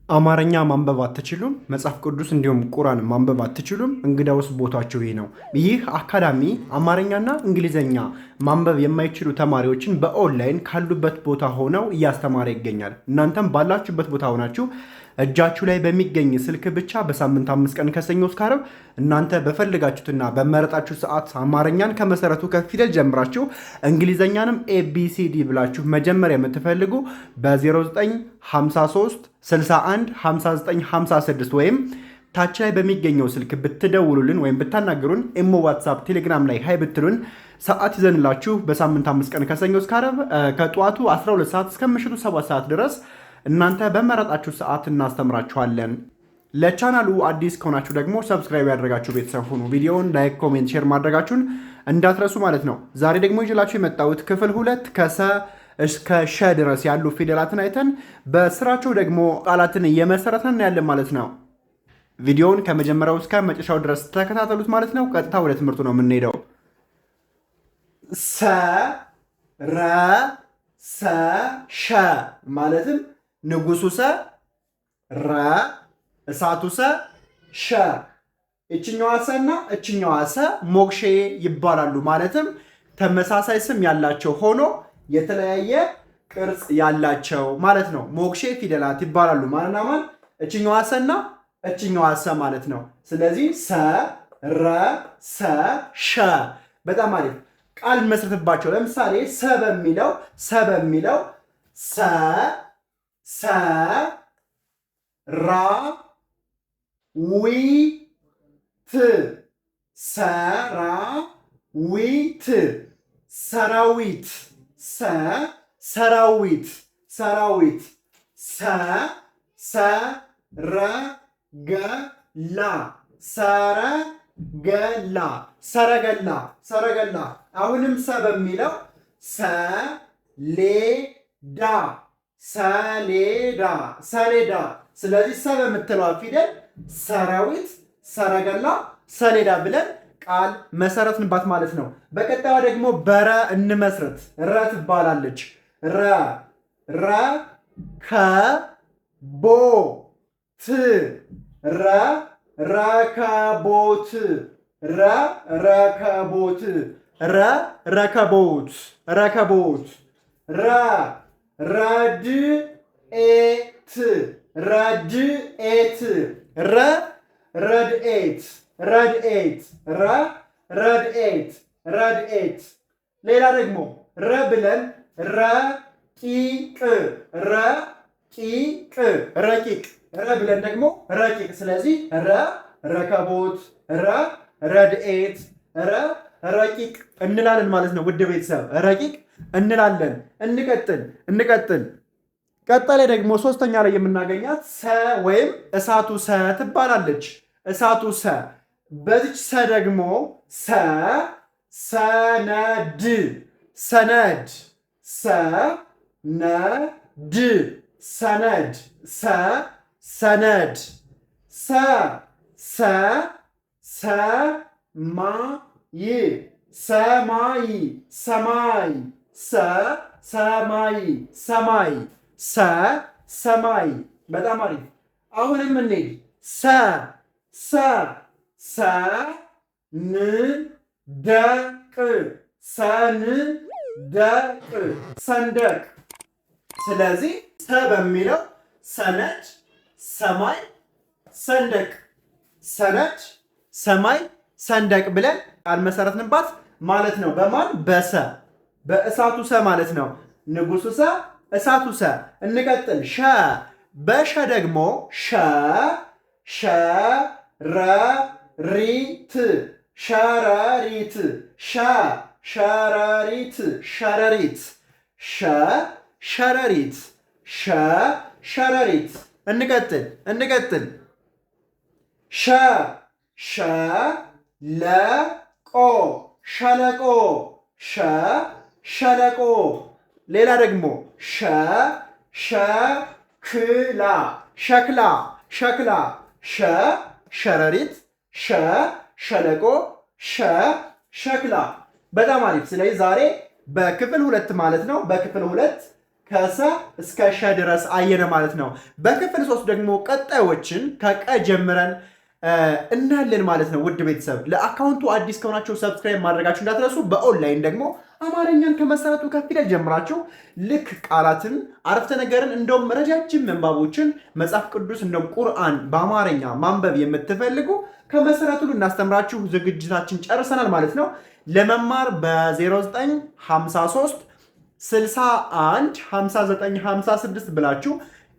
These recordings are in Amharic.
አማርኛ ማንበብ አትችሉም? መጽሐፍ ቅዱስ እንዲሁም ቁራን ማንበብ አትችሉም? እንግዳውስ ቦታቸው ይህ ነው። ይህ አካዳሚ አማርኛና እንግሊዝኛ ማንበብ የማይችሉ ተማሪዎችን በኦንላይን ካሉበት ቦታ ሆነው እያስተማረ ይገኛል። እናንተም ባላችሁበት ቦታ ሆናችሁ እጃችሁ ላይ በሚገኝ ስልክ ብቻ በሳምንት 5 ቀን ከሰኞ እስከ ዓርብ እናንተ በፈልጋችሁትና በመረጣችሁ ሰዓት አማርኛን ከመሰረቱ ከፊደል ጀምራችሁ እንግሊዘኛንም ኤቢሲዲ ብላችሁ መጀመሪያ የምትፈልጉ በ0953 61 59 56 ወይም ታች ላይ በሚገኘው ስልክ ብትደውሉልን ወይም ብታናገሩን ኢሞ፣ ዋትሳፕ፣ ቴሌግራም ላይ ሀይ ብትሉን ሰዓት ይዘንላችሁ በሳምንት 5 ቀን ከሰኞ እስከ ዓርብ ከጠዋቱ 12 ሰዓት እስከ ምሽቱ 7 ሰዓት ድረስ እናንተ በመረጣችሁ ሰዓት እናስተምራችኋለን። ለቻናሉ አዲስ ከሆናችሁ ደግሞ ሰብስክራይብ ያደረጋችሁ ቤተሰብ ሁኑ። ቪዲዮውን ላይክ፣ ኮሜንት፣ ሼር ማድረጋችሁን እንዳትረሱ ማለት ነው። ዛሬ ደግሞ ይዤላችሁ የመጣሁት ክፍል 2 ከሰ እስከ ሸ ድረስ ያሉ ፊደላትን አይተን በስራቸው ደግሞ ቃላትን እየመሰረትን ያለን ማለት ነው። ቪዲዮውን ከመጀመሪያው እስከ መጨረሻው ድረስ ተከታተሉት ማለት ነው። ቀጥታ ወደ ትምህርቱ ነው የምንሄደው። ሰ ረ ሰ ሸ ማለትም ንጉሱ ሰ ረ እሳቱ ሰ ሸ እችኛዋ ሰ እና እችኛዋ ሰ ሞክሼ ይባላሉ። ማለትም ተመሳሳይ ስም ያላቸው ሆኖ የተለያየ ቅርጽ ያላቸው ማለት ነው። ሞክሼ ፊደላት ይባላሉ። ማንና ማን? እችኛዋ ሰ እና እችኛዋ ሰ ማለት ነው። ስለዚህ ሰ ረ ሰ ሸ። በጣም አሪፍ ቃል መስርትባቸው። ለምሳሌ ሰ በሚለው ሰ ራ ዊ ት ሰራዊት ሰራዊት ሰራዊት ሰራዊት ሰረገላ ሰረገላ ሰረገላ ሰረገላ። አሁንም ሰ በሚለው ሰሌዳ ሰሌዳ ሰሌዳ። ስለዚህ ሰ በምትለዋ ፊደል ሰራዊት፣ ሰረገላ፣ ሰሌዳ ብለን ቃል መሰረትንባት ማለት ነው። በቀጣዩ ደግሞ በረ እንመስረት። ረ ትባላለች። ረ ከቦት ረከቦት ረከቦት ረከቦት ረከቦት ረድኤት ረድኤት ረድኤት ረድኤት ረድኤት ረድኤት። ሌላ ደግሞ ረ ብለን ረቂቅ ረቂቅ ረቂቅ ረ ብለን ደግሞ ረቂቅ። ስለዚህ ረከቦት ረድኤት ረቂቅ እንላለን ማለት ነው። ውድ ቤተሰብ ረቂቅ እንላለን። እንቀጥል። ቀጣይ ላይ ደግሞ ሶስተኛ ላይ የምናገኛት ሰ ወይም እሳቱ ሰ ትባላለች። እሳቱ ሰ። በዚች ሰ ደግሞ ሰነድ ሰነድ ሰነድ ሰነድ ሰነድ ሰማይ ሰማይ ሰማይ ሰማይ ሰማይ ሰማይ። በጣም አሪፍ። አሁንም እንሂድ። ሰንደቅ ሰንደቅ ሰንደቅ። ስለዚህ ሰ በሚለው ሰነድ፣ ሰማይ፣ ሰንደቅ ሰነድ፣ ሰማይ፣ ሰንደቅ ብለን ቃል መሰረትንባት ማለት ነው። በማን? በሰ በእሳቱ ሰ ማለት ነው። ንጉሱ ሰ እሳቱ ሰ። እንቀጥል። ሸ በሸ ደግሞ ሸረሪት ሸረሪት ሸረሪት ሸረሪት ሸረሪት ሸረሪት። እንቀጥል። ሸለቆ ሸለቆ ሸለቆ። ሌላ ደግሞ ሸክላ ሸክላ ሸክላ ሸረሪት ሸለቆ ሸክላ። በጣም አሪፍ። ስለዚህ ዛሬ በክፍል 2 ማለት ነው በክፍል 2 ከሰ እስከ ሸ ድረስ አየነ ማለት ነው። በክፍል 3 ደግሞ ቀጣዮችን ከቀ ጀምረን እናያለን ማለት ነው። ውድ ቤተሰብ ለአካውንቱ አዲስ ከሆናችሁ ሰብስክራይብ ማድረጋችሁ እንዳትረሱ። በኦንላይን ደግሞ አማርኛን ከመሰረቱ ከፊደል ጀምራችሁ ልክ ቃላትን፣ አረፍተ ነገርን እንደውም ረጃጅም ምንባቦችን መጽሐፍ ቅዱስ እንደውም ቁርአን በአማርኛ ማንበብ የምትፈልጉ ከመሰረቱ ልናስተምራችሁ ዝግጅታችን ጨርሰናል ማለት ነው። ለመማር በ0953 61 59 56 ብላችሁ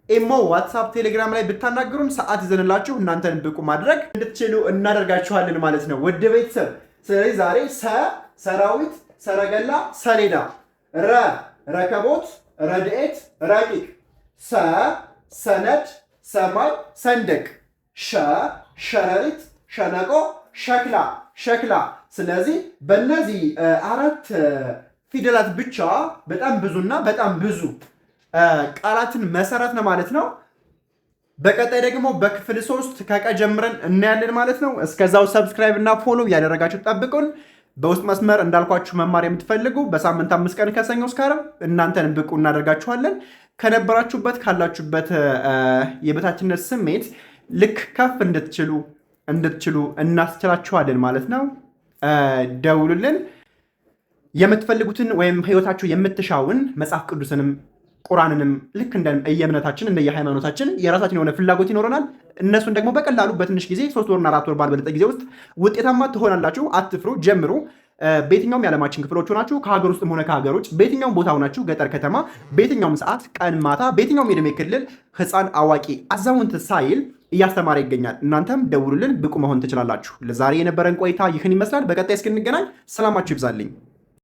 ኢሞ፣ ዋትሳፕ፣ ቴሌግራም ላይ ብታናግሩን ሰዓት ይዘንላችሁ እናንተን ብቁ ማድረግ እንድትችሉ እናደርጋችኋለን ማለት ነው ውድ ቤተሰብ። ስለዚህ ዛሬ ሰራዊት፣ ሰረገላ፣ ሰሌዳ፣ ረከቦት፣ ረድኤት፣ ረቂቅ፣ ሰነድ፣ ሰማይ፣ ሰንደቅ፣ ሸረሪት፣ ሸለቆ፣ ሸክላ። ስለዚህ በእነዚህ 4 ፊደላት ብቻ በጣም ብዙና በጣም ብዙ ቃላትን መሰረት ነው ማለት ነው። በቀጣይ ደግሞ በክፍል 3 ከቀ ጀምረን እናያለን ማለት ነው። እስከዛው ሰብስክራይብ እና ፎሎ ያደረጋችሁ ጠብቁን። በውስጥ መስመር እንዳልኳችሁ መማር የምትፈልጉ በሳምንት 5 ቀን ከሰኞ እስከ ዓርብ እናንተን ብቁ እናደርጋችኋለን። ከነበራችሁበት ካላችሁበት የበታችነት ስሜት ልክ ከፍ እንድትችሉ እናስችላችኋለን ማለት ነው። ደውሉልን። የምትፈልጉትን ወይም ህይወታችሁ የምትሻውን መጽሐፍ ቅዱስንም ቁርአንንም ልክ እንደ የእምነታችን እንደ የሃይማኖታችን የራሳችን የሆነ ፍላጎት ይኖረናል። እነሱን ደግሞ በቀላሉ በትንሽ ጊዜ 3 ወርና 4 ወር ባልበለጠ ጊዜ ውስጥ ውጤታማ ትሆናላችሁ። አትፍሩ፣ ጀምሩ። በየትኛውም የዓለማችን ክፍሎች ሆናችሁ ከሀገር ውስጥም ሆነ ከሀገር ውጭ በየትኛውም ቦታ ሆናችሁ ገጠር፣ ከተማ፣ በየትኛውም ሰዓት፣ ቀን፣ ማታ፣ በየትኛውም የዕድሜ ክልል ህፃን፣ አዋቂ፣ አዛውንት ሳይል እያስተማረ ይገኛል። እናንተም ደውሉልን፣ ብቁ መሆን ትችላላችሁ። ለዛሬ የነበረን ቆይታ ይህን ይመስላል። በቀጣይ እስክንገናኝ ሰላማችሁ ይብዛልኝ።